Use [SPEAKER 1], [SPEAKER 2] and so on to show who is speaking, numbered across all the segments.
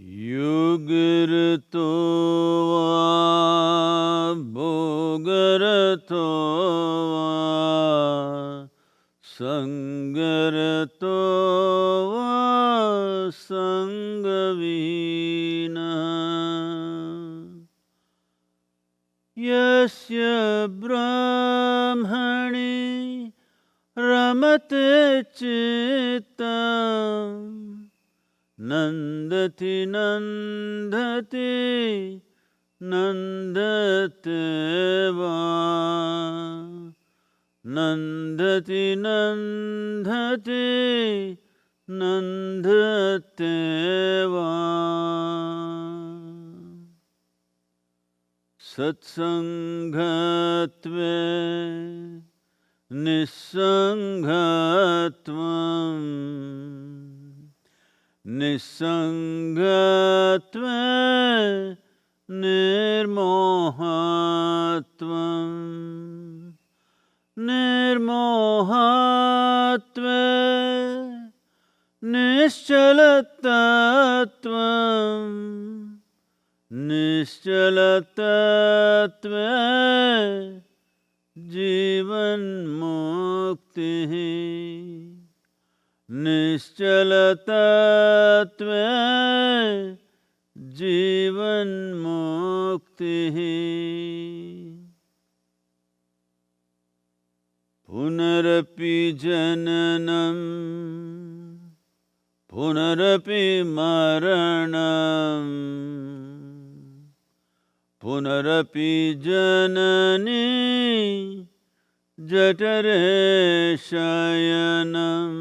[SPEAKER 1] Yugirto va bhogarto va sangarto va sangavina yasya brahmani ramate chitam Nandati nandati nandate va Nandati nandati nandate va Satsangatve nisangatvam Nisangatve nirmohatvam Nirmohatve nischalatatvam Nischalatatve jivan mukti Nischalatatve jivan mukti Punarapi jananam Punarapi maranam Punarapi janani Jatare shayanam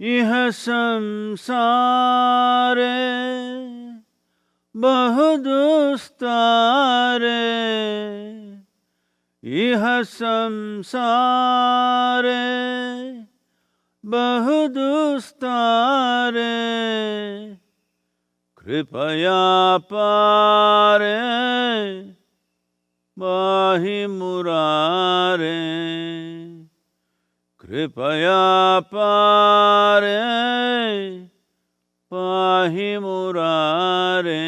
[SPEAKER 1] Iha samsare bahudustare Iha samsare bahudustare Kripaya pare Bahi murare Kripaya pare Pahi murare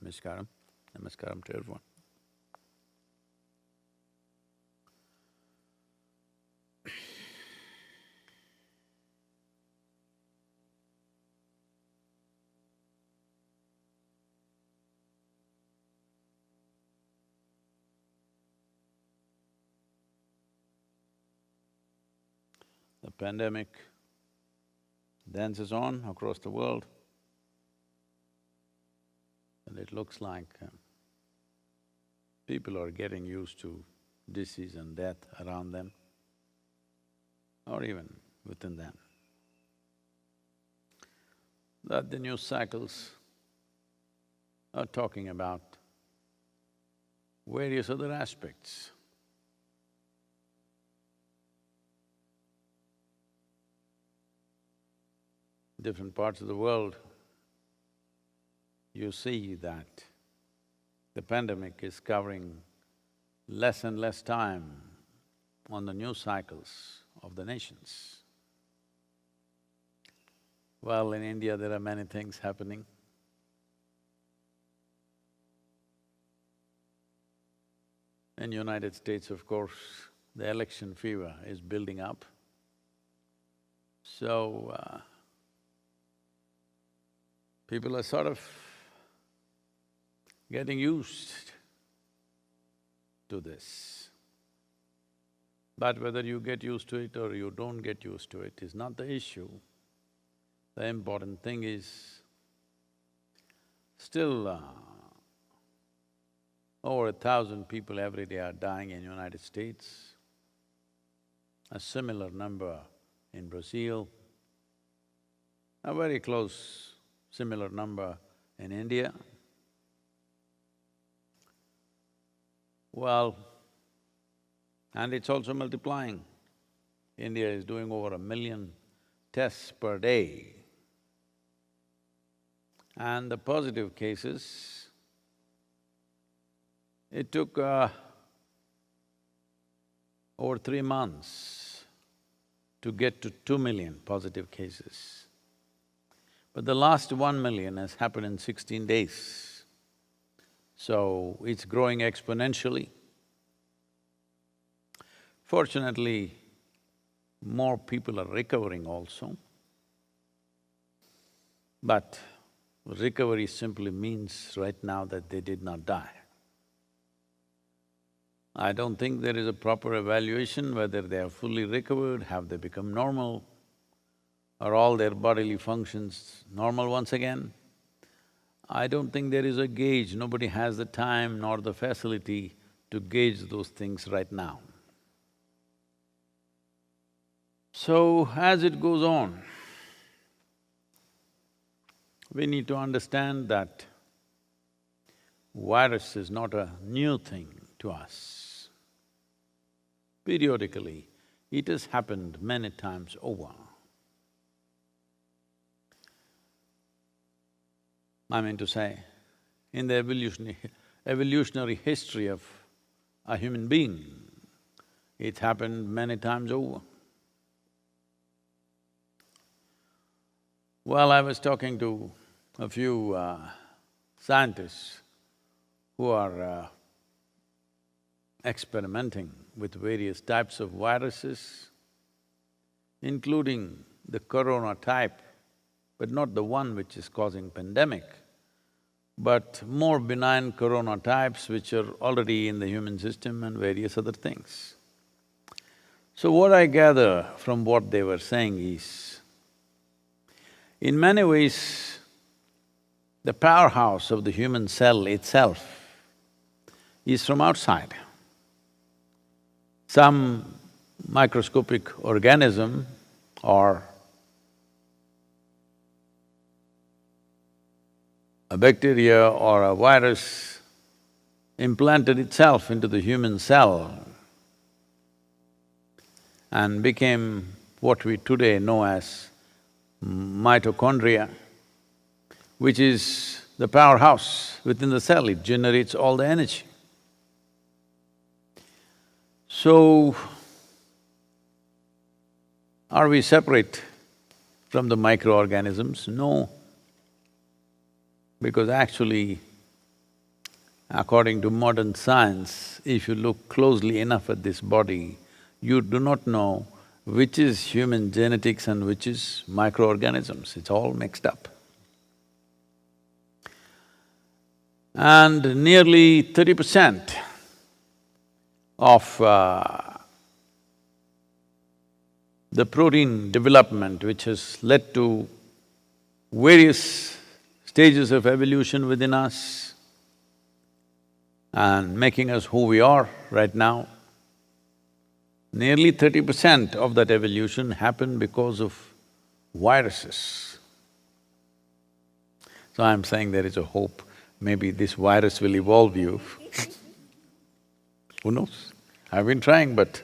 [SPEAKER 1] Namaskaram. Namaskaram to everyone. The pandemic dances on across the world, and it looks like people are getting used to disease and death around them, or even within them. That the news cycles are talking about various other aspects. Different parts of the world, you see that the pandemic is covering less and less time on the news cycles of the nations. Well, in India there are many things happening. In United States, of course, the election fever is building up. So, people are sort of getting used to this. But whether you get used to it or you don't get used to it is not the issue. The important thing is, still over 1,000 people every day are dying in United States, a similar number in Brazil, a very close similar number in India. Well, and it's also multiplying. India is doing over 1 million tests per day. And the positive cases It took over 3 months to get to 2 million positive cases. But the last 1 million has happened in 16 days. So it's growing exponentially. Fortunately, more people are recovering also. But recovery simply means right now that they did not die. I don't think there is a proper evaluation whether they are fully recovered, have they become normal, are all their bodily functions normal once again. I don't think there is a gauge, nobody has the time nor the facility to gauge those things right now. So, as it goes on, we need to understand that virus is not a new thing to us. Periodically, it has happened many times over. I mean to say, in the evolutionary history of a human being, it's happened many times over. Well, I was talking to a few scientists who are experimenting with various types of viruses, including the corona type, but not the one which is causing pandemic, but more benign corona types which are already in the human system and various other things. So what I gather from what they were saying is, in many ways, the powerhouse of the human cell itself is from outside. Some microscopic organism or a bacteria or a virus implanted itself into the human cell and became what we today know as mitochondria, which is the powerhouse within the cell, it generates all the energy. So, are we separate from the microorganisms? No. Because actually, according to modern science, if you look closely enough at this body, you do not know which is human genetics and which is microorganisms, it's all mixed up. And nearly 30% of the protein development which has led to various stages of evolution within us and making us who we are right now, nearly 30% of that evolution happened because of viruses. So I'm saying there is a hope, maybe this virus will evolve you. Who knows? I've been trying, but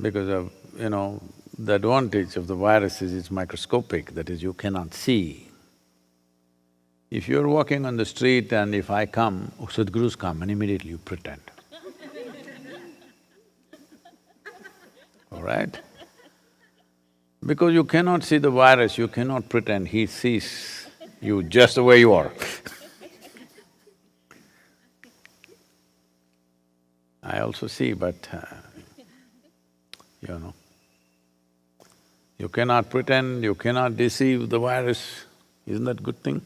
[SPEAKER 1] because of, the advantage of the virus is it's microscopic, that is, you cannot see. If you're walking on the street and if I come, oh, Sadhguru's come, and immediately you pretend. All right? Because you cannot see the virus, you cannot pretend, he sees you just the way you are. I also see, but you cannot pretend, you cannot deceive the virus, isn't that a good thing?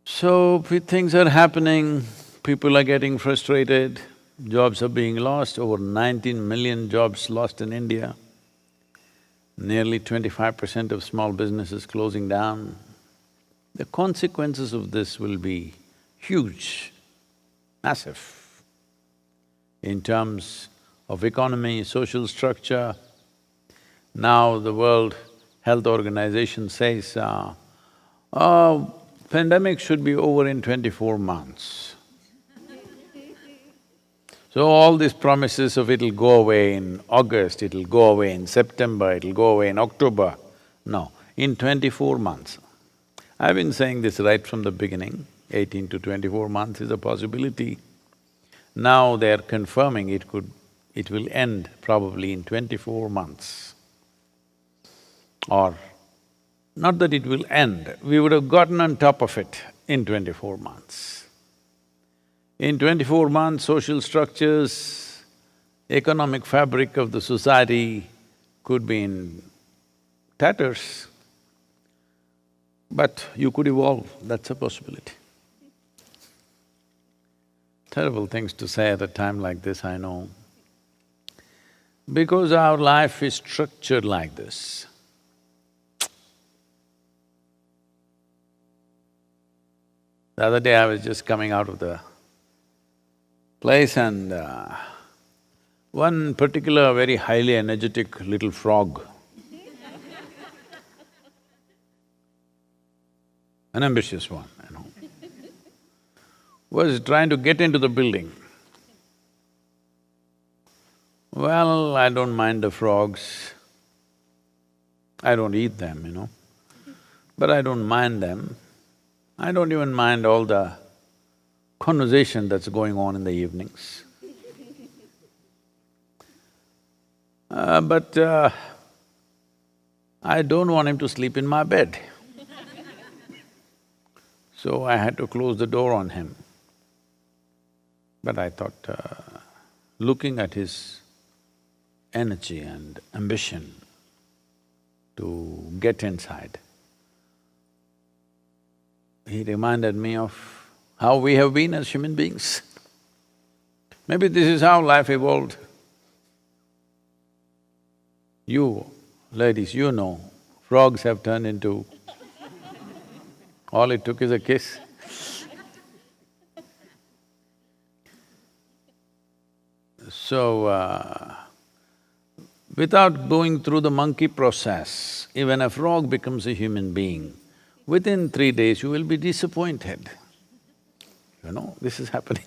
[SPEAKER 1] So, things are happening, people are getting frustrated, jobs are being lost, over 19 million jobs lost in India, nearly 25% of small businesses closing down. The consequences of this will be huge, massive, in terms of economy, social structure. Now the World Health Organization says, pandemic should be over in 24 months. So all these promises of it'll go away in August, it'll go away in September, it'll go away in October, no, in 24 months. I've been saying this right from the beginning, 18 to 24 months is a possibility. Now they're confirming it will end probably in 24 months. Or, not that it will end, we would have gotten on top of it in 24 months. In 24 months, social structures, economic fabric of the society could be in tatters, but you could evolve, that's a possibility. Terrible things to say at a time like this, I know. Because our life is structured like this. The other day I was just coming out of the place and one particular very highly energetic little frog, an ambitious one, was trying to get into the building. Well, I don't mind the frogs. I don't eat them, but I don't mind them. I don't even mind all the conversation that's going on in the evenings. But I don't want him to sleep in my bed. So I had to close the door on him. But I thought, looking at his energy and ambition to get inside, he reminded me of how we have been as human beings. Maybe this is how life evolved. You, ladies, you know, frogs have turned into… all it took is a kiss. So, without going through the monkey process, even a frog becomes a human being. Within 3 days, you will be disappointed. This is happening.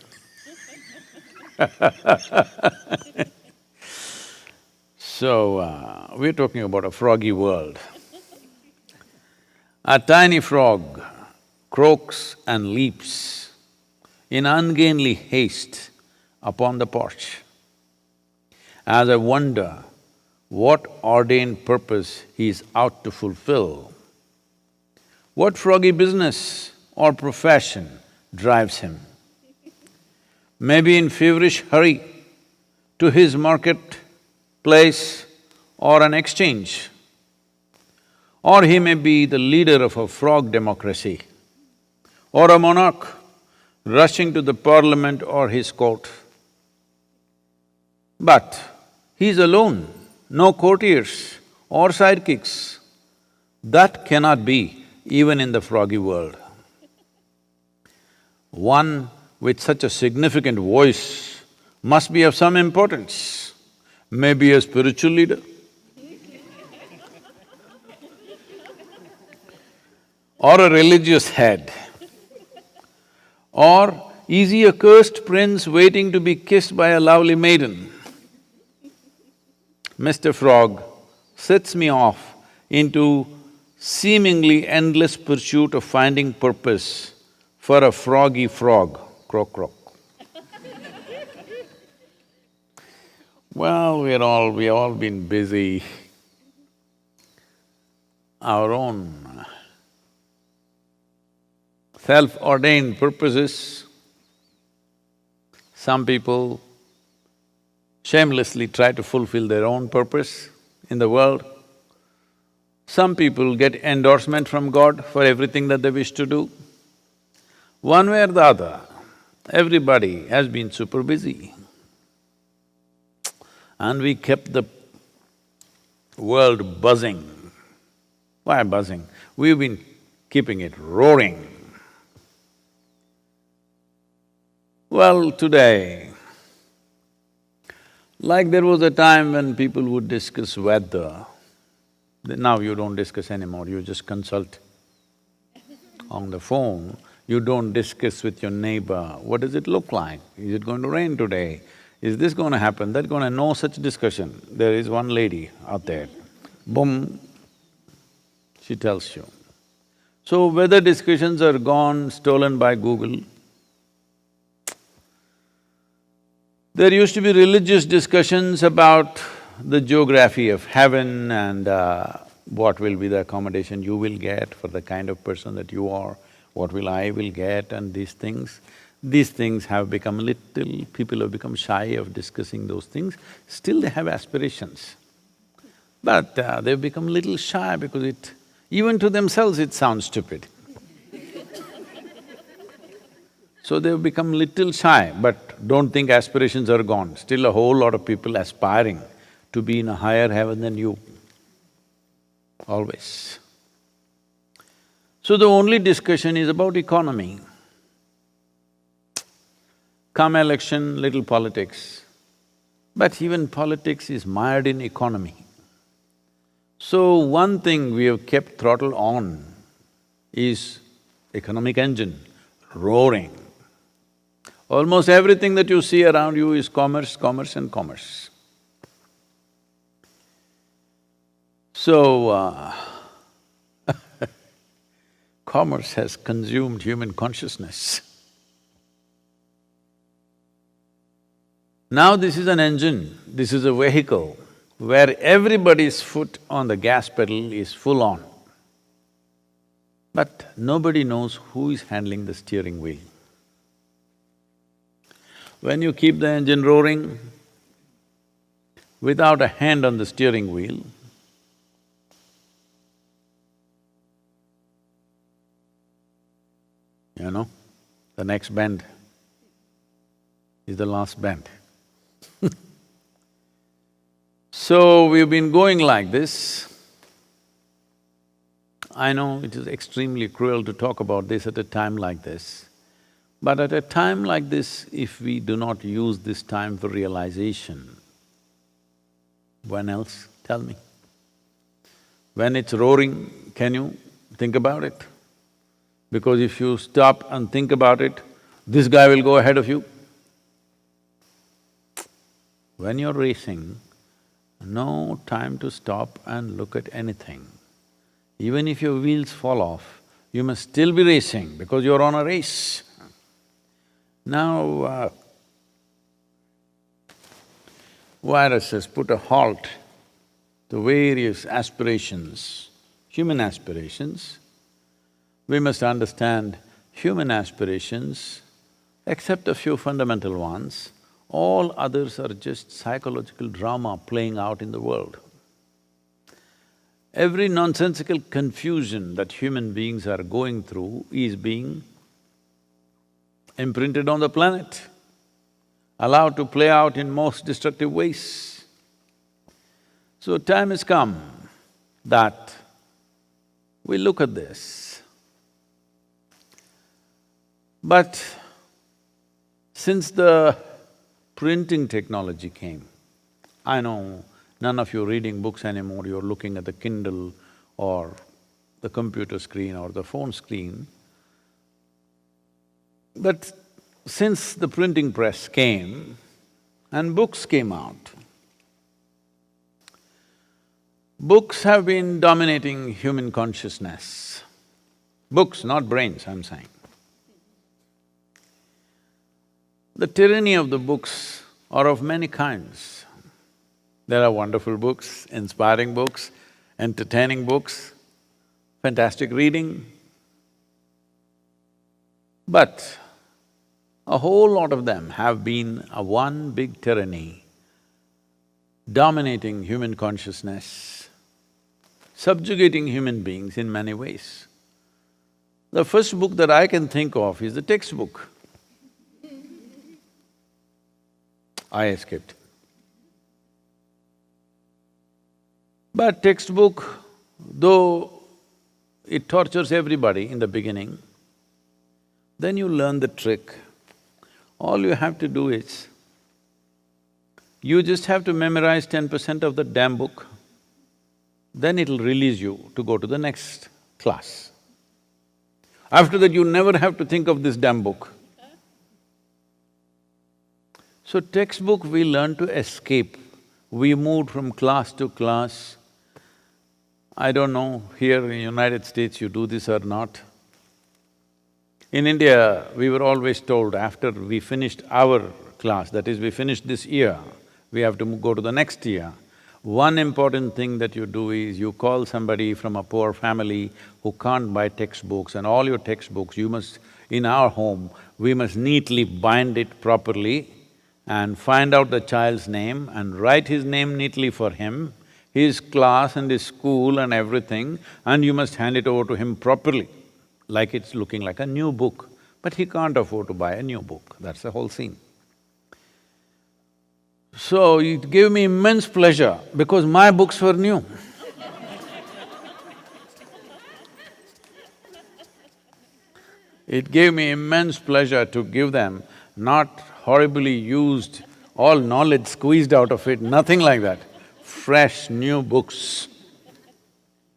[SPEAKER 1] So, we're talking about a froggy world. A tiny frog croaks and leaps in ungainly haste upon the porch. As I wonder what ordained purpose he is out to fulfill, what froggy business or profession drives him? Maybe in feverish hurry to his marketplace or an exchange. Or he may be the leader of a frog democracy, or a monarch rushing to the parliament or his court. But he's alone, no courtiers or sidekicks. That cannot be even in the froggy world. One with such a significant voice must be of some importance, maybe a spiritual leader. Or a religious head. Or is he a cursed prince waiting to be kissed by a lovely maiden? Mr. Frog sets me off into seemingly endless pursuit of finding purpose for a froggy frog, croak croak. Well, we've all been busy. Our own self-ordained purposes. Some people shamelessly try to fulfill their own purpose in the world. Some people get endorsement from God for everything that they wish to do. One way or the other, everybody has been super busy. And we kept the world buzzing. Why buzzing? We've been keeping it roaring. Well, today, like there was a time when people would discuss weather, now you don't discuss anymore, you just consult on the phone. You don't discuss with your neighbor, what does it look like? Is it going to rain today? Is this going to happen, that going to… No such discussion. There is one lady out there, boom, she tells you. So whether discussions are gone, stolen by Google, there used to be religious discussions about the geography of heaven and what will be the accommodation you will get for the kind of person that you are, what will I will get and these things. These things have become little… people have become shy of discussing those things. Still they have aspirations. But they've become little shy because it… even to themselves it sounds stupid. So they've become little shy, but don't think aspirations are gone. Still a whole lot of people aspiring to be in a higher heaven than you, always. So the only discussion is about economy. Come election, little politics. But even politics is mired in economy. So one thing we have kept throttle on is economic engine, roaring. Almost everything that you see around you is commerce, commerce and commerce. So, commerce has consumed human consciousness. Now this is an engine, this is a vehicle where everybody's foot on the gas pedal is full on. But nobody knows who is handling the steering wheel. When you keep the engine roaring without a hand on the steering wheel, you know, the next bend is the last bend. So we've been going like this. I know it is extremely cruel to talk about this at a time like this, but at a time like this, if we do not use this time for realization, when else? Tell me. When it's roaring, can you think about it? Because if you stop and think about it, this guy will go ahead of you. When you're racing, no time to stop and look at anything. Even if your wheels fall off, you must still be racing because you're on a race. Now, virus has put a halt to various aspirations, human aspirations. We must understand human aspirations, except a few fundamental ones, all others are just psychological drama playing out in the world. Every nonsensical confusion that human beings are going through is being imprinted on the planet, allowed to play out in most destructive ways. So time has come that we look at this. But since the printing technology came, I know none of you are reading books anymore, you're looking at the Kindle or the computer screen or the phone screen. But since the printing press came and books came out, books have been dominating human consciousness. Books, not brains, I'm saying. The tyranny of the books are of many kinds. There are wonderful books, inspiring books, entertaining books, fantastic reading. But a whole lot of them have been a one big tyranny, dominating human consciousness, subjugating human beings in many ways. The first book that I can think of is the textbook. I escaped. But textbook, though it tortures everybody in the beginning, then you learn the trick. All you have to do is, you just have to memorize 10% of the damn book, then it'll release you to go to the next class. After that, you never have to think of this damn book. So textbook we learned to escape. We moved from class to class. I don't know, here in United States you do this or not. In India, we were always told after we finished our class, that is, we finished this year, we have to go to the next year. One important thing that you do is you call somebody from a poor family who can't buy textbooks, and all your textbooks, you must… in our home, we must neatly bind it properly and find out the child's name and write his name neatly for him, his class and his school and everything, and you must hand it over to him properly, like it's looking like a new book. But he can't afford to buy a new book, that's the whole scene. So it gave me immense pleasure because my books were new. It gave me immense pleasure to give them, not horribly used, all knowledge squeezed out of it, nothing like that. Fresh, new books.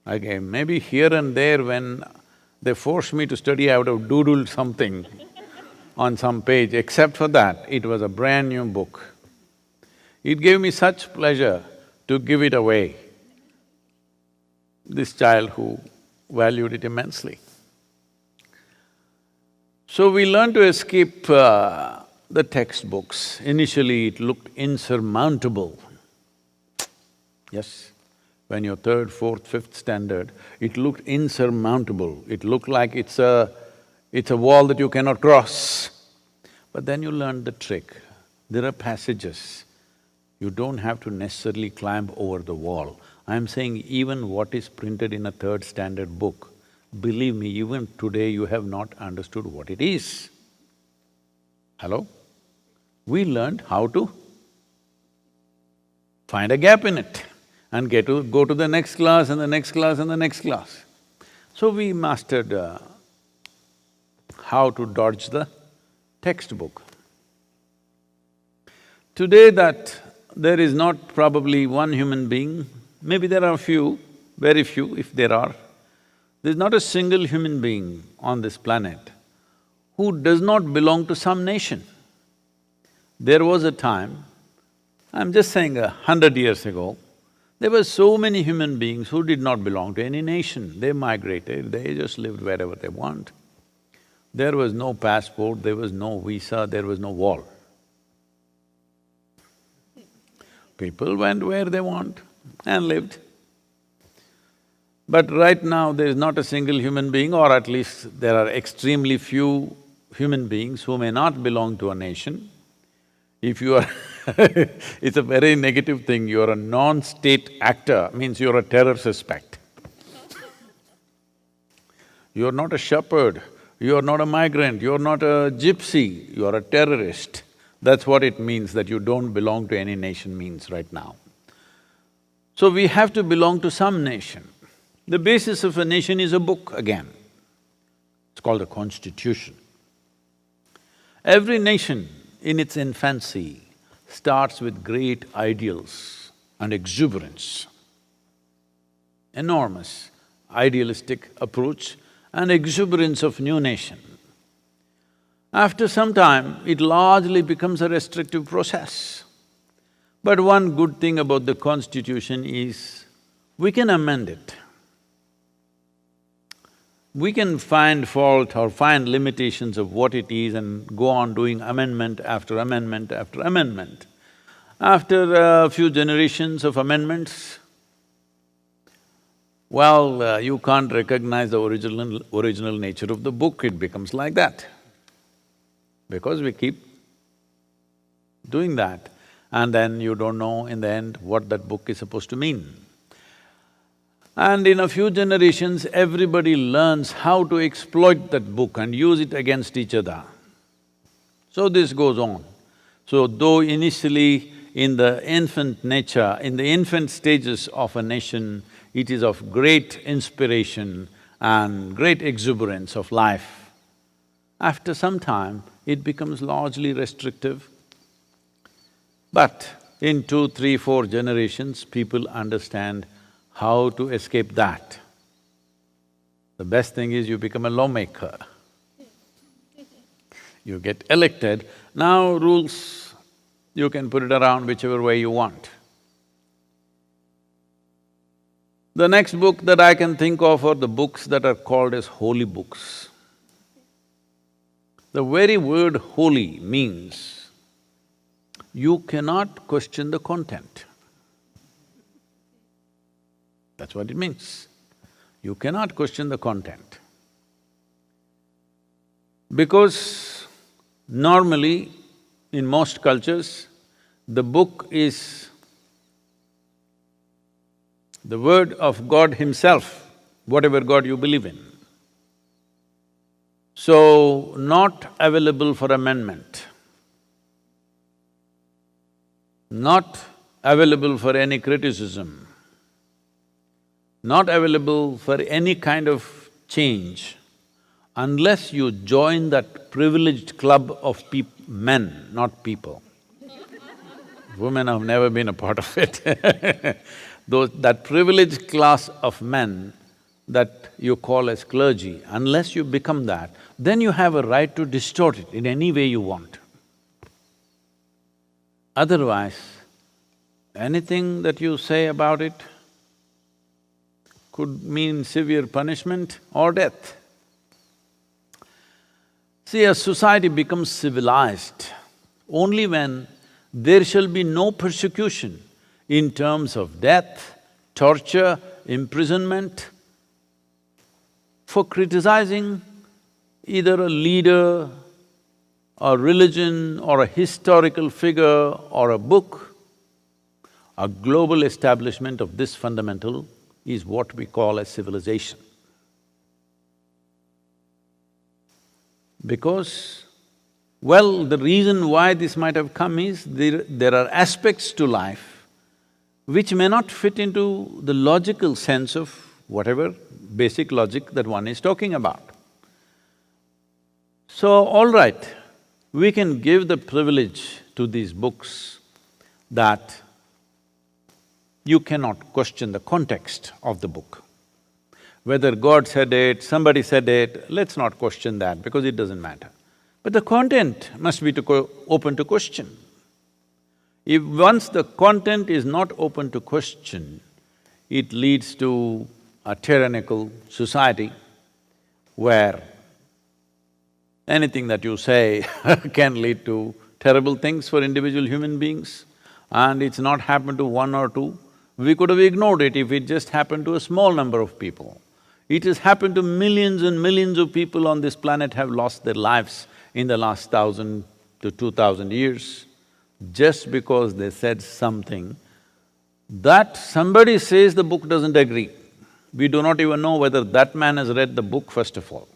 [SPEAKER 1] I gave, maybe here and there when they forced me to study, I would have doodled something on some page. Except for that, it was a brand new book. It gave me such pleasure to give it away. This child who valued it immensely. So we learned to escape the textbooks. Initially it looked insurmountable. Yes, when you're third, fourth, fifth standard, it looked insurmountable. It looked like it's a wall that you cannot cross. But then you learned the trick. There are passages. You don't have to necessarily climb over the wall. I'm saying even what is printed in a third standard book, believe me, even today you have not understood what it is. Hello? We learned how to find a gap in it and go to the next class and the next class and the next class. So we mastered how to dodge the textbook. Today that there is not probably one human being, maybe there are few, very few if there are, there's not a single human being on this planet who does not belong to some nation. There was a time, I'm just saying 100 years ago, there were so many human beings who did not belong to any nation. They migrated, they just lived wherever they want. There was no passport, there was no visa, there was no wall. People went where they want and lived. But right now there is not a single human being, or at least there are extremely few human beings who may not belong to a nation. If you are it's a very negative thing, you're a non-state actor, means you're a terror suspect. You're not a shepherd, you're not a migrant, you're not a gypsy, you're a terrorist. That's what it means that you don't belong to any nation means right now. So we have to belong to some nation. The basis of a nation is a book again. It's called a constitution. Every nation in its infancy starts with great ideals and exuberance. Enormous idealistic approach and exuberance of new nation. After some time, it largely becomes a restrictive process. But one good thing about the constitution is, we can amend it. We can find fault or find limitations of what it is and go on doing amendment after amendment after amendment. After a few generations of amendments, well, you can't recognize the original nature of the book, it becomes like that. Because we keep doing that, and then you don't know in the end what that book is supposed to mean. And in a few generations, everybody learns how to exploit that book and use it against each other. So this goes on. So though initially in the infant nature, in the infant stages of a nation, it is of great inspiration and great exuberance of life, after some time, it becomes largely restrictive. But in 2, 3, 4 generations, people understand how to escape that. The best thing is you become a lawmaker. You get elected, now rules You can put it around whichever way you want. The next book that I can think of are the books that are called as holy books. The very word holy means you cannot question the content. That's what it means. You cannot question the content. Because normally, in most cultures, the book is the word of God Himself, whatever God you believe in. So, not available for amendment, not available for any criticism, not available for any kind of change, unless you join that privileged club of men, not people. Women have never been a part of it. That privileged class of men that you call as clergy, unless you become that, then you have a right to distort it in any way you want. Otherwise, anything that you say about it could mean severe punishment or death. See, a society becomes civilized only when there shall be no persecution in terms of death, torture, imprisonment, for criticizing either a leader, a religion, or a historical figure, or a book. A global establishment of this fundamental is what we call a civilization. Because, well, the reason why this might have come is there are aspects to life which may not fit into the logical sense of whatever basic logic that one is talking about. So, all right, we can give the privilege to these books that you cannot question the context of the book. Whether God said it, somebody said it, let's not question that because it doesn't matter. But the content must be open to question. If once the content is not open to question, it leads to a tyrannical society where anything that you say can lead to terrible things for individual human beings, and it's not happened to one or two. We could have ignored it if it just happened to a small number of people. It has happened to millions and millions of people on this planet have lost their lives in the last 1,000 to 2,000 years, just because they said something that somebody says the book doesn't agree. We do not even know whether that man has read the book, first of all.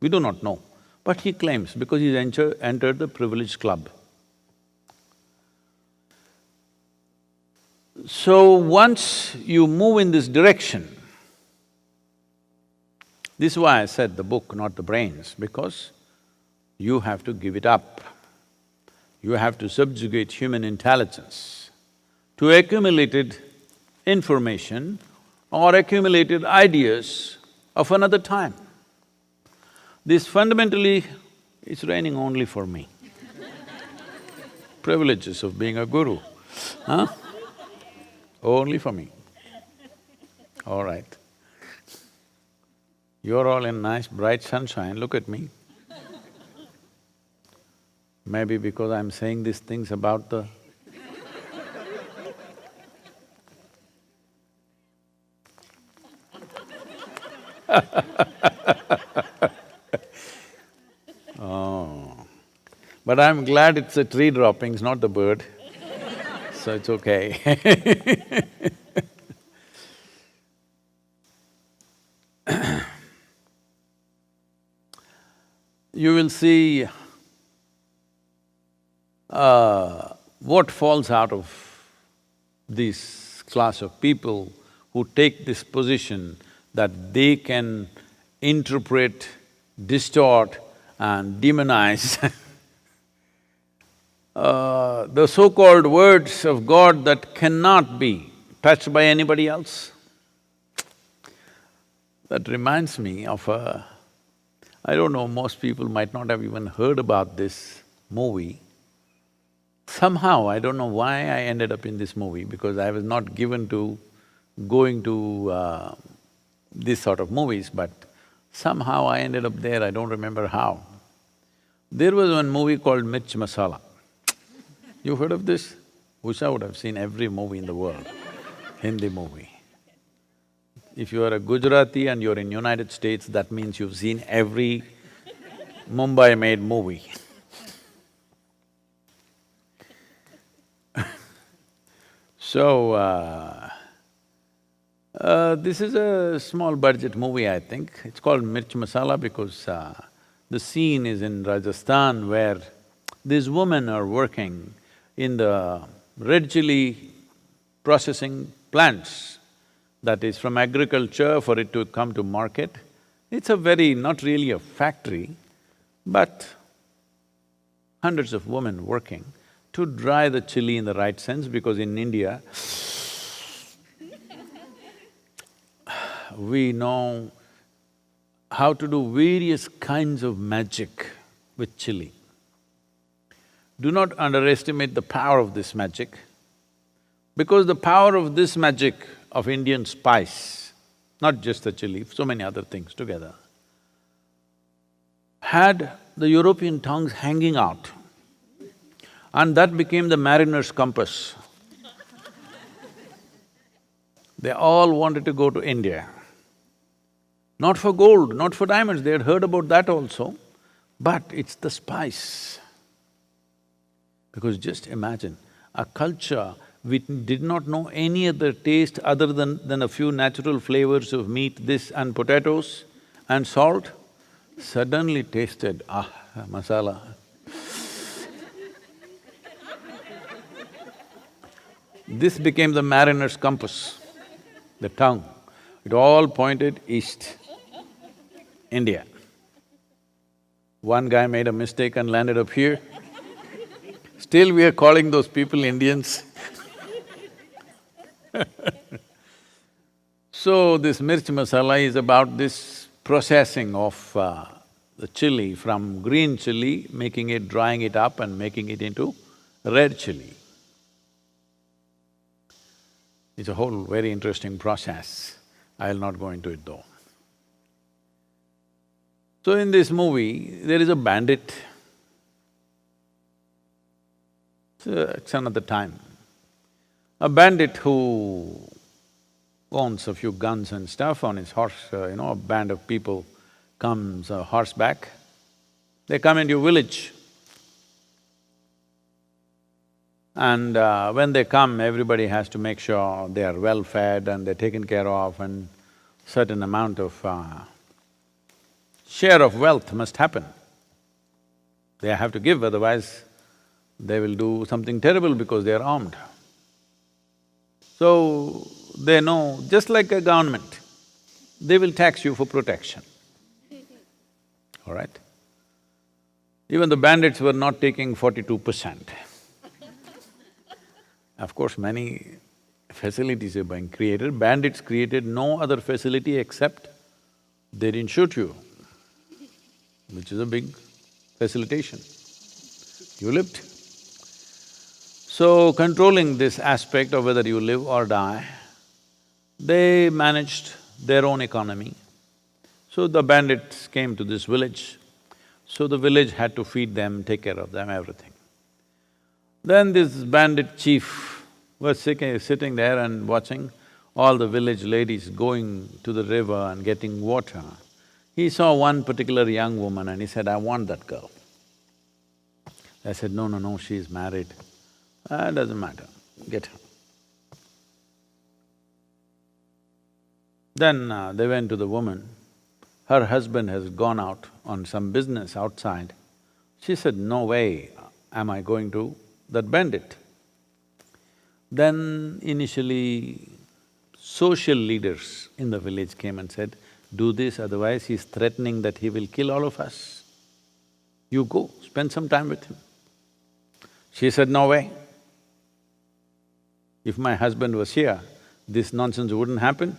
[SPEAKER 1] We do not know, but he claims because he's entered the privileged club. So once you move in this direction, this is why I said the book, not the brains, because you have to give it up. You have to subjugate human intelligence to accumulated information or accumulated ideas of another time. This fundamentally is raining only for me. Privileges of being a guru, huh? Only for me. All right. You're all in nice bright sunshine, look at me. Maybe because I'm saying these things about the… Oh, but I'm glad it's the tree droppings, not the bird, so it's okay. You will see what falls out of this class of people who take this position that they can interpret, distort and demonize the so-called words of God that cannot be touched by anybody else. That reminds me of I don't know, most people might not have even heard about this movie. Somehow, I don't know why I ended up in this movie, because I was not given to going to this sort of movies, but somehow I ended up there, I don't remember how. There was one movie called Mirch Masala. You heard of this? Usha would have seen every movie in the world, Hindi movie. If you are a Gujarati and you're in United States, that means you've seen every Mumbai-made movie. So, this is a small budget movie, I think. It's called Mirch Masala because the scene is in Rajasthan where these women are working in the red chili processing plants, that is from agriculture for it to come to market. It's a very… not really a factory, but hundreds of women working to dry the chili in the right sense, because in India, we know how to do various kinds of magic with chili. Do not underestimate the power of this magic, because the power of this magic of Indian spice, not just the chili, so many other things together, had the European tongues hanging out, and that became the mariner's compass. They all wanted to go to India. Not for gold, not for diamonds, they had heard about that also, but it's the spice. Because just imagine, a culture which did not know any other taste other than a few natural flavors of meat, this and potatoes and salt, suddenly tasted, masala. This became the mariner's compass, the tongue. It all pointed east, India. One guy made a mistake and landed up here. Still we are calling those people Indians. So this mirch masala is about this processing of the chili from green chili, making it, drying it up and making it into red chili. It's a whole very interesting process. I'll not go into it though. So in this movie, there is a bandit. It's another time. A bandit who owns a few guns and stuff on his horse, a band of people comes horseback. They come into a village. And when they come, everybody has to make sure they are well fed and they're taken care of, and certain amount of share of wealth must happen. They have to give, otherwise they will do something terrible because they are armed. So, they know, just like a government, they will tax you for protection, all right? Even the bandits were not taking 42%. Of course, many facilities are being created. Bandits created no other facility except they didn't shoot you, which is a big facilitation. You lived. So, controlling this aspect of whether you live or die, they managed their own economy. So the bandits came to this village, so the village had to feed them, take care of them, everything. Then this bandit chief was sitting there and watching all the village ladies going to the river and getting water. He saw one particular young woman and he said, "I want that girl." I said, "No, no, no, she's married." Doesn't matter, get her. Then they went to the woman. Her husband has gone out on some business outside. She said, "No way am I going to that bandit." Then initially, social leaders in the village came and said, "Do this, otherwise he's threatening that he will kill all of us. You go, spend some time with him." She said, "No way. If my husband was here, this nonsense wouldn't happen.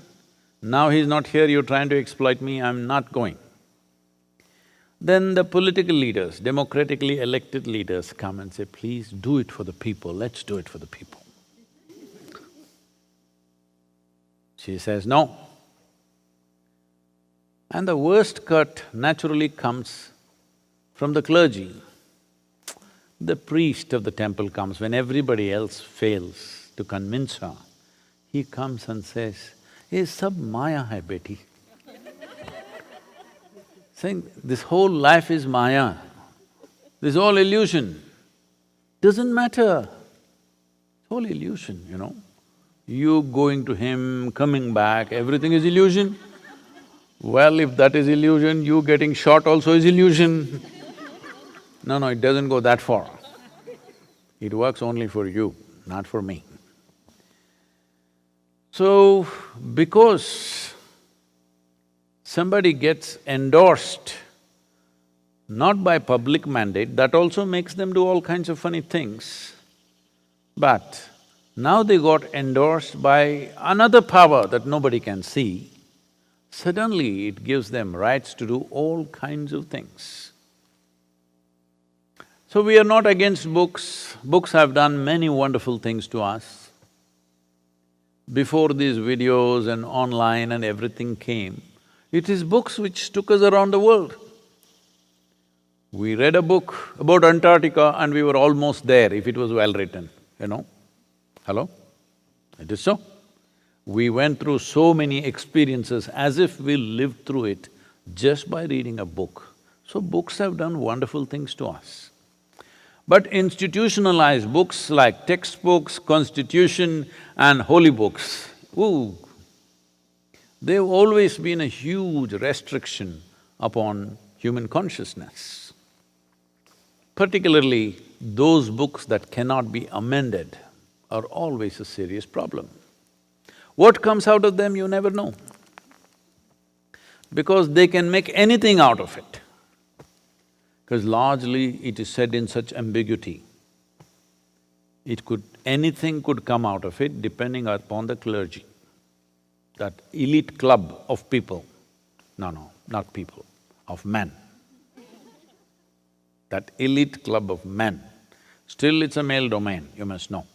[SPEAKER 1] Now he's not here, you're trying to exploit me, I'm not going." Then the political leaders, democratically elected leaders come and say, please do it for the people, let's do it for the people. She says no. And the worst cut naturally comes from the clergy. The priest of the temple comes when everybody else fails to convince her. He comes and says, "Ye sab maya hai beti." Saying, this whole life is maya, this all illusion. Doesn't matter, it's all illusion, you know. You going to him, coming back, everything is illusion. Well, if that is illusion, you getting shot also is illusion. No, it doesn't go that far. It works only for you, not for me. So, because somebody gets endorsed not by public mandate, that also makes them do all kinds of funny things. But now they got endorsed by another power that nobody can see, suddenly it gives them rights to do all kinds of things. So we are not against books. Books have done many wonderful things to us. Before these videos and online and everything came, it is books which took us around the world. We read a book about Antarctica and we were almost there if it was well written, you know. Hello? It is so. We went through so many experiences as if we lived through it just by reading a book. So books have done wonderful things to us. But institutionalized books like textbooks, constitution and holy books, ooh, they've always been a huge restriction upon human consciousness. Particularly those books that cannot be amended are always a serious problem. What comes out of them, you never know, because they can make anything out of it. Because largely it is said in such ambiguity. Anything could come out of it depending upon the clergy. That elite club of people, no, not people, of men. That elite club of men, still it's a male domain, you must know.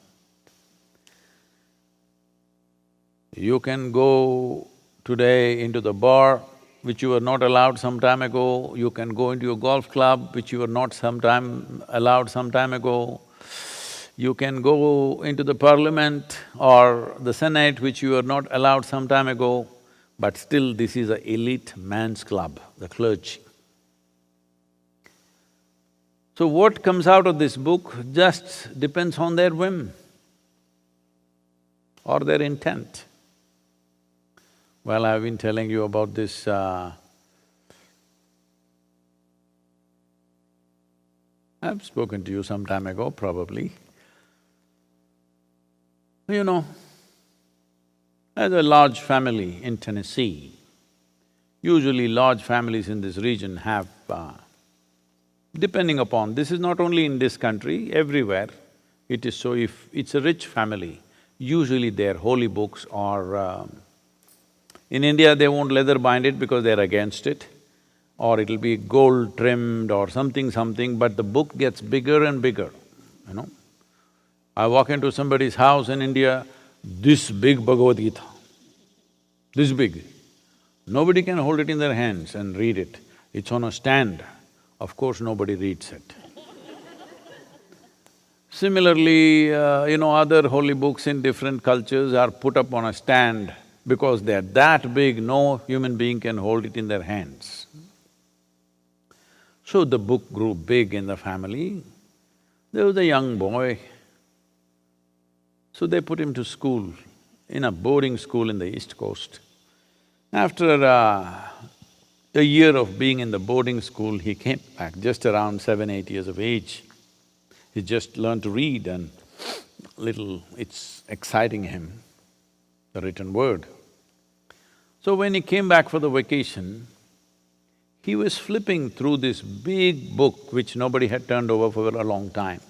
[SPEAKER 1] You can go today into the bar, which you were not allowed some time ago. You can go into a golf club, which you were not allowed some time ago. You can go into the parliament or the senate, which you were not allowed some time ago, but still this is an elite man's club, the clergy. So what comes out of this book just depends on their whim or their intent. Well, I've been telling you about this I've spoken to you some time ago, probably. You know, as a large family in Tennessee, usually large families in this region have, depending upon… this is not only in this country, everywhere it is so. If it's a rich family, usually their holy books are… in India, they won't leather bind it because they're against it, or it'll be gold trimmed or something, but the book gets bigger and bigger, you know. I walk into somebody's house in India, this big Bhagavad Gita, this big. Nobody can hold it in their hands and read it. It's on a stand. Of course, nobody reads it. Similarly, other holy books in different cultures are put up on a stand because they're that big, no human being can hold it in their hands. So the book grew big in the family. There was a young boy, so they put him to school, in a boarding school in the East Coast. After a year of being in the boarding school, he came back, just around 7, 8 years of age. He just learned to read and it's exciting him, the written word. So when he came back for the vacation, he was flipping through this big book which nobody had turned over for a long time.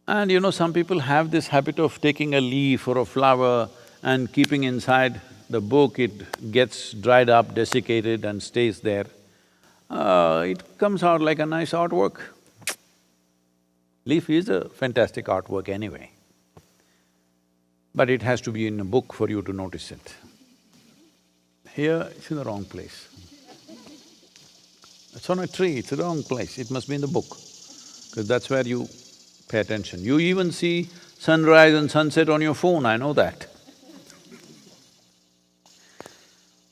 [SPEAKER 1] And some people have this habit of taking a leaf or a flower and keeping inside the book, it gets dried up, desiccated and stays there, it comes out like a nice artwork. Leaf is a fantastic artwork anyway, but it has to be in a book for you to notice it. Here, it's in the wrong place. It's on a tree, it's the wrong place, it must be in the book, because that's where you pay attention. You even see sunrise and sunset on your phone, I know that.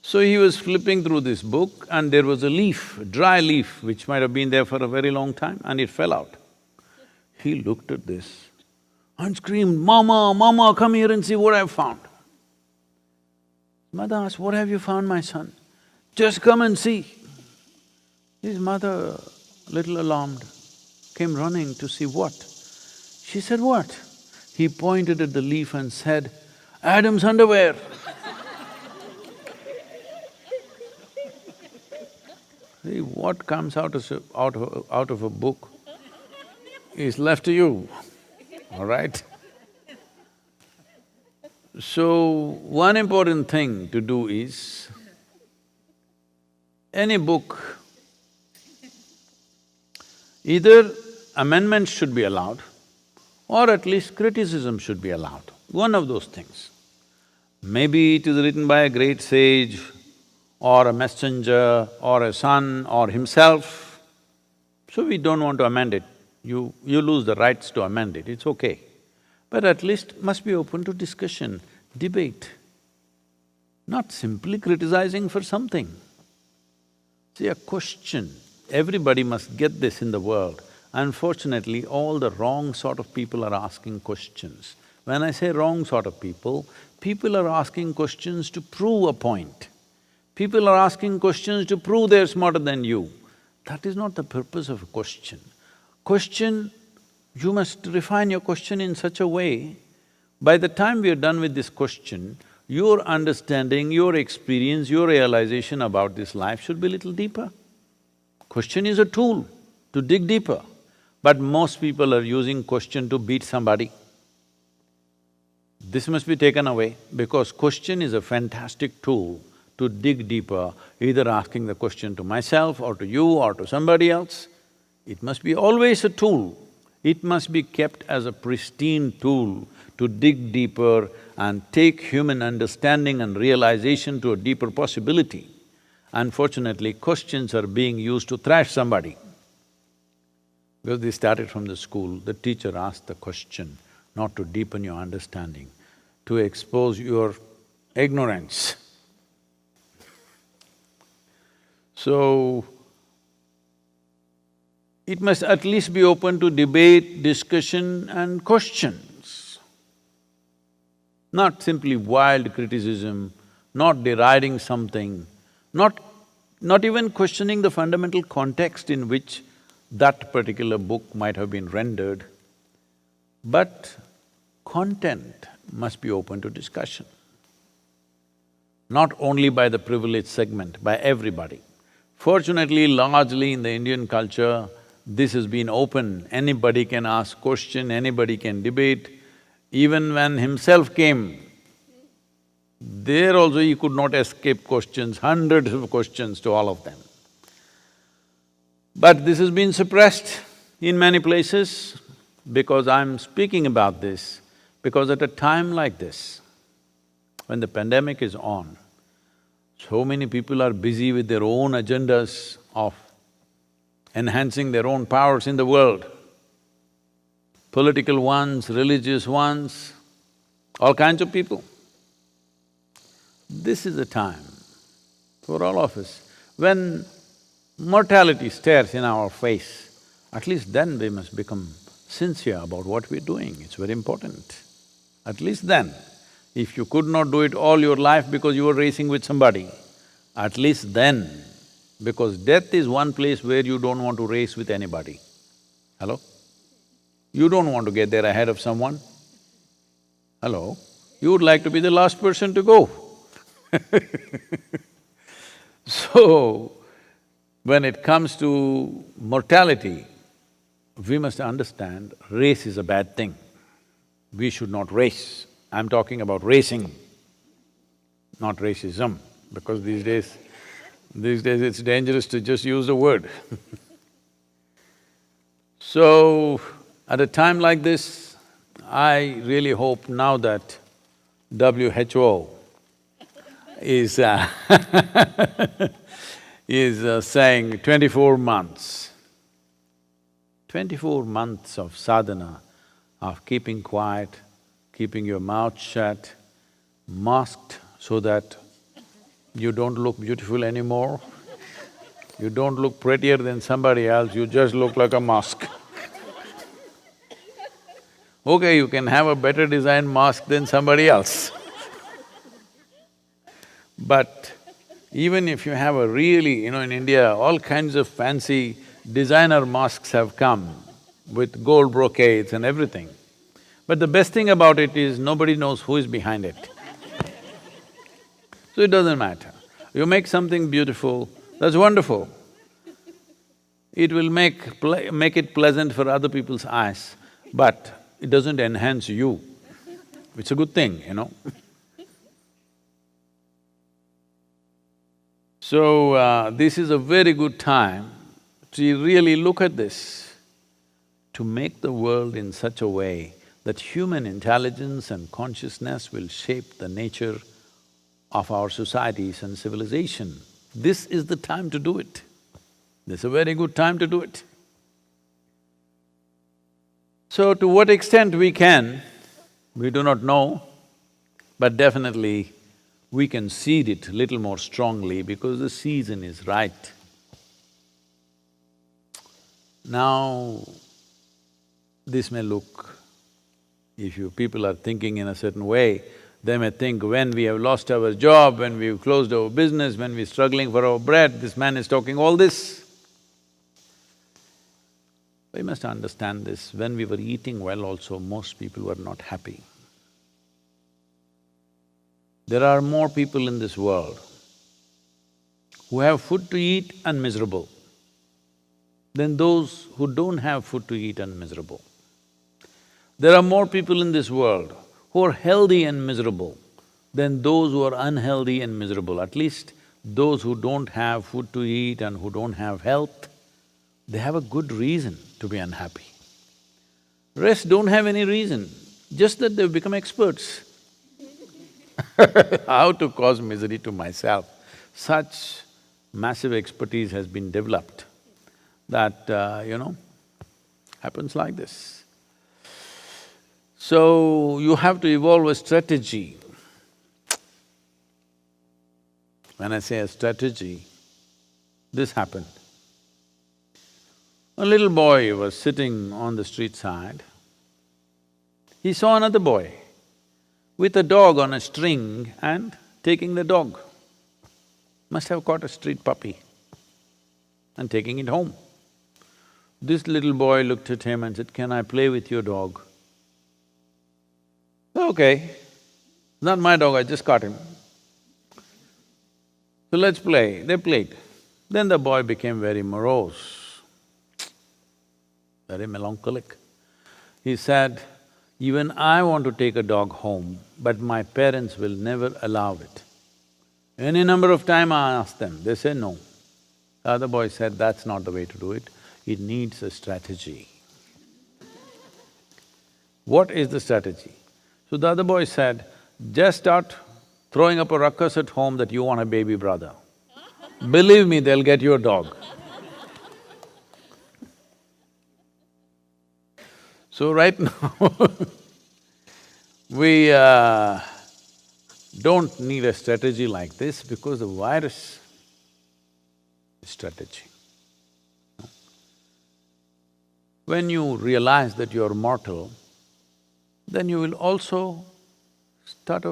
[SPEAKER 1] So he was flipping through this book and there was a leaf, a dry leaf, which might have been there for a very long time, and it fell out. He looked at this and screamed, "Mama, Mama, come here and see what I've found." Mother asked, "What have you found, my son?" "Just come and see." His mother, little alarmed, came running to see what. She said, "What?" He pointed at the leaf and said, "Adam's underwear." See, what comes out of a book is left to you, all right? So, one important thing to do is, any book, either amendments should be allowed or at least criticism should be allowed, one of those things. Maybe it is written by a great sage or a messenger or a son or himself, so we don't want to amend it. You lose the rights to amend it, it's okay. But at least must be open to discussion, debate, not simply criticizing for something. See, a question, everybody must get this in the world. Unfortunately, all the wrong sort of people are asking questions. When I say wrong sort of people are asking questions to prove a point. People are asking questions to prove they're smarter than you. That is not the purpose of a question. Question, you must refine your question in such a way, by the time we are done with this question, your understanding, your experience, your realization about this life should be little deeper. Question is a tool to dig deeper, but most people are using question to beat somebody. This must be taken away, because question is a fantastic tool to dig deeper, either asking the question to myself or to you or to somebody else. It must be always a tool. It must be kept as a pristine tool to dig deeper and take human understanding and realization to a deeper possibility. Unfortunately, questions are being used to thrash somebody. Because they started from the school, the teacher asked the question not to deepen your understanding, to expose your ignorance. So, it must at least be open to debate, discussion and questions. Not simply wild criticism, not deriding something, not even questioning the fundamental context in which that particular book might have been rendered, but content must be open to discussion. Not only by the privileged segment, by everybody. Fortunately, largely in the Indian culture, this has been open, anybody can ask question, anybody can debate. Even when himself came, there also he could not escape questions, hundreds of questions to all of them. But this has been suppressed in many places, because I'm speaking about this, because at a time like this, when the pandemic is on, so many people are busy with their own agendas of enhancing their own powers in the world. Political ones, religious ones, all kinds of people. This is a time for all of us. When mortality stares in our face, at least then we must become sincere about what we're doing, it's very important. At least then, if you could not do it all your life because you were racing with somebody, at least then, because death is one place where you don't want to race with anybody. Hello? You don't want to get there ahead of someone. Hello? You would like to be the last person to go. So, when it comes to mortality, we must understand race is a bad thing. We should not race. I'm talking about racing. not racism, because these days it's dangerous to just use the word. So, at a time like this, I really hope now that WHO is is saying 24 months. 24 months of sadhana, of keeping quiet, keeping your mouth shut, masked so that you don't look beautiful anymore, you don't look prettier than somebody else, you just look like a mask. Okay, you can have a better designed mask than somebody else. But even if you have a really, in India, all kinds of fancy designer masks have come with gold brocades and everything. But the best thing about it is nobody knows who is behind it. So it doesn't matter. You make something beautiful, that's wonderful. It will make it pleasant for other people's eyes, but it doesn't enhance you. It's a good thing. So, this is a very good time to really look at this, to make the world in such a way that human intelligence and consciousness will shape the nature of our societies and civilization. This is the time to do it. This is a very good time to do it. So, to what extent we can, we do not know, but definitely we can seed it little more strongly because the season is right. Now, this may look… if you people are thinking in a certain way, they may think when we have lost our job, when we've closed our business, when we're struggling for our bread, this man is talking all this. We must understand this, when we were eating well also, most people were not happy. There are more people in this world who have food to eat and miserable than those who don't have food to eat and miserable. There are more people in this world who are healthy and miserable than those who are unhealthy and miserable. At least those who don't have food to eat and who don't have health, they have a good reason to be unhappy. Rest don't have any reason, just that they've become experts. How to cause misery to myself. Such massive expertise has been developed that, happens like this. So, you have to evolve a strategy. When I say a strategy, this happened. A little boy was sitting on the street side. He saw another boy with a dog on a string and taking the dog. Must have caught a street puppy and taking it home. This little boy looked at him and said, "Can I play with your dog?" "Okay, not my dog, I just caught him. So let's play." They played. Then the boy became very morose, very melancholic. He said, "Even I want to take a dog home, but my parents will never allow it. Any number of times I asked them, they say no." The other boy said, "That's not the way to do it, it needs a strategy." What is the strategy? So the other boy said, "Just start throwing up a ruckus at home that you want a baby brother. Believe me, they'll get your dog." So right now we don't need a strategy like this because the virus is strategy. When you realize that you're mortal, then you will also start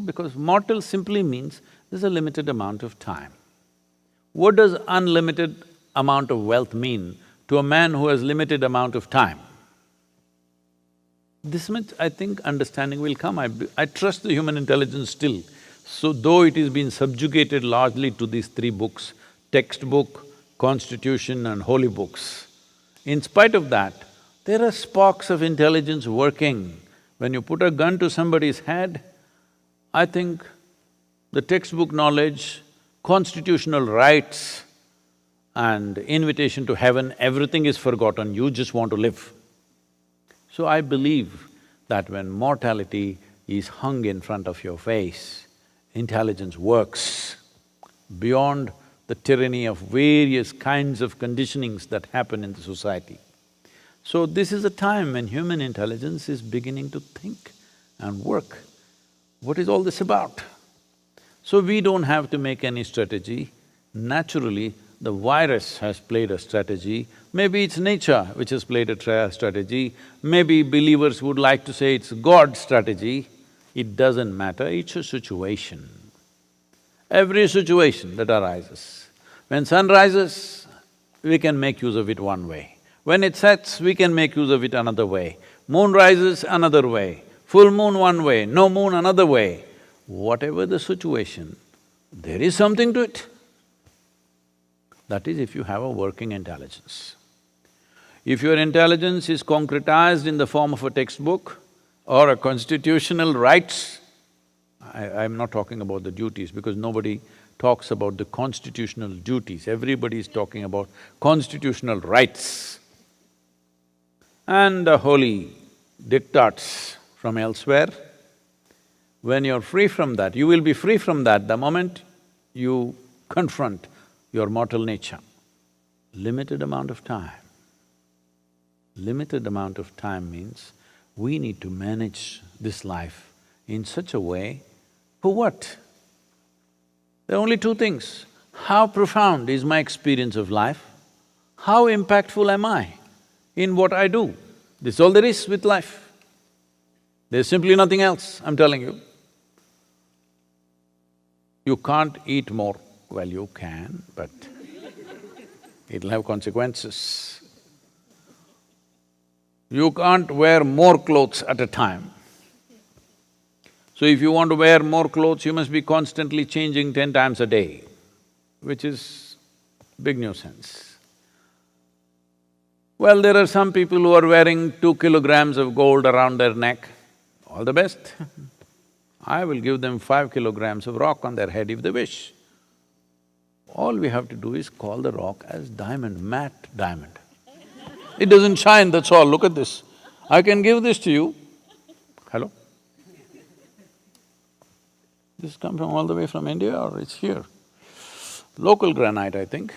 [SPEAKER 1] because mortal simply means there's a limited amount of time. What does unlimited amount of wealth mean to a man who has limited amount of time? This much, I think, understanding will come. I trust the human intelligence still. So though it has been subjugated largely to these three books, textbook, constitution and holy books, in spite of that, there are sparks of intelligence working. When you put a gun to somebody's head, I think The textbook knowledge, constitutional rights and invitation to heaven, everything is forgotten, you just want to live. So I believe that when mortality is hung in front of your face, intelligence works beyond the tyranny of various kinds of conditionings that happen in the society. So this is a time when human intelligence is beginning to think and work. What is all this about? So we don't have to make any strategy. Naturally, the virus has played a strategy. Maybe it's nature which has played a strategy. Maybe believers would like to say it's God's strategy. It doesn't matter, it's a situation. Every situation that arises. When sun rises, we can make use of it one way. When it sets, we can make use of it another way. Moon rises another way, full moon one way, no moon another way. Whatever the situation, there is something to it. That is if you have a working intelligence. If your intelligence is concretized in the form of a textbook or a constitutional rights, I'm not talking about the duties because nobody talks about the constitutional duties, everybody is talking about constitutional rights and the holy diktats from elsewhere. When you're free from that, you will be free from that the moment you confront your mortal nature. Limited amount of time. Limited amount of time means we need to manage this life in such a way, for what? There are only two things. How profound is my experience of life? How impactful am I in what I do? This is all there is with life. There's simply nothing else, I'm telling you. You can't eat more. Well, you can, but it'll have consequences. You can't wear more clothes at a time. So if you want to wear more clothes, you must be constantly changing 10 times a day, which is big nuisance. Well, there are some people who are wearing 2 kilograms of gold around their neck. All the best. I will give them 5 kilograms of rock on their head if they wish. All we have to do is call the rock as diamond, matte diamond. It doesn't shine, that's all, look at this. I can give this to you. Hello? This comes from all the way from India or it's here? Local granite, I think.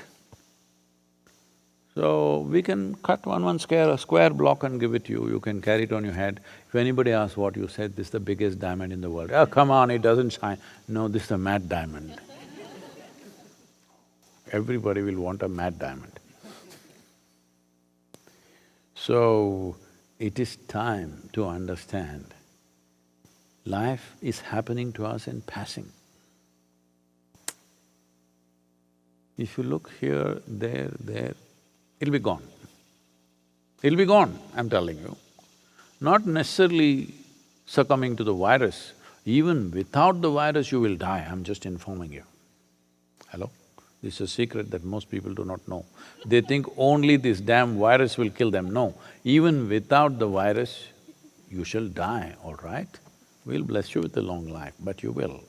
[SPEAKER 1] So, we can cut one square block and give it to you, you can carry it on your head. If anybody asks what you said, this is the biggest diamond in the world. Oh, come on, it doesn't shine. No, this is a matte diamond. Everybody will want a matte diamond. So, it is time to understand life is happening to us in passing. If you look here, there, it'll be gone. It'll be gone, I'm telling you. Not necessarily succumbing to the virus, even without the virus you will die, I'm just informing you. Hello? This is a secret that most people do not know. They think only this damn virus will kill them. No, even without the virus, you shall die, all right? We'll bless you with a long life, but you will.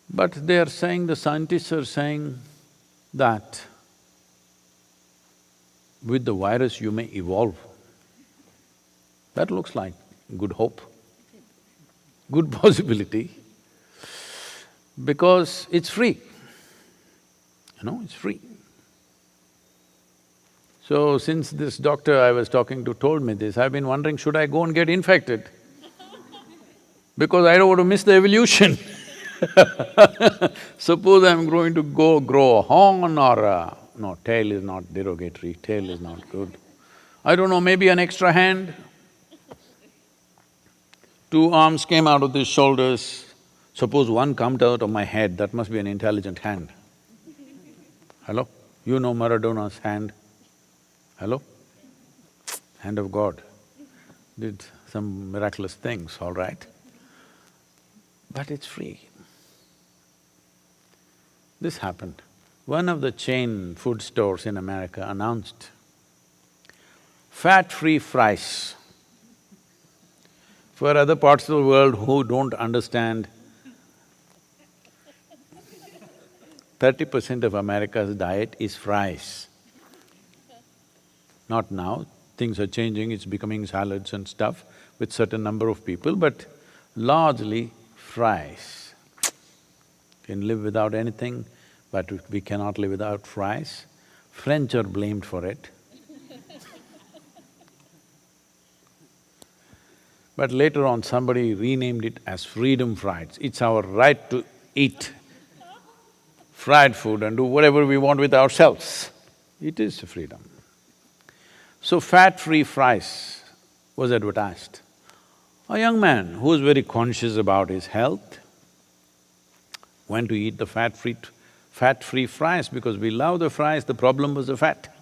[SPEAKER 1] But they are saying, the scientists are saying that with the virus you may evolve. That looks like good hope, good possibility, because it's free, it's free. So since this doctor I was talking to told me this, I've been wondering, should I go and get infected? Because I don't want to miss the evolution. Suppose I'm going to grow a horn or no, tail is not derogatory, tail is not good. I don't know, maybe an extra hand. 2 arms came out of these shoulders. Suppose one comes out of my head, that must be an intelligent hand. Hello? You know Maradona's hand? Hello? Hand of God. Did some miraculous things, all right. But it's free. This happened. One of the chain food stores in America announced fat-free fries. For other parts of the world who don't understand, 30% of America's diet is fries. Not now, things are changing, it's becoming salads and stuff with certain number of people, but largely fries. Can live without anything, but we cannot live without fries. French are blamed for it. But later on, somebody renamed it as freedom fries. It's our right to eat fried food and do whatever we want with ourselves. It is freedom. So fat-free fries was advertised. A young man who was very conscious about his health went to eat the fat-free fries because we love the fries, the problem was the fat.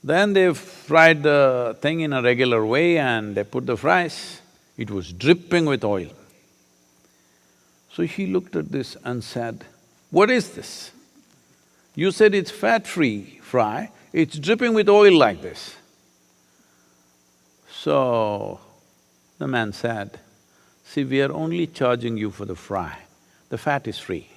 [SPEAKER 1] Then they fried the thing in a regular way and they put the fries, it was dripping with oil. So he looked at this and said, "What is this? You said it's fat-free fry, it's dripping with oil like this." So the man said, "See, we are only charging you for the fry, the fat is free."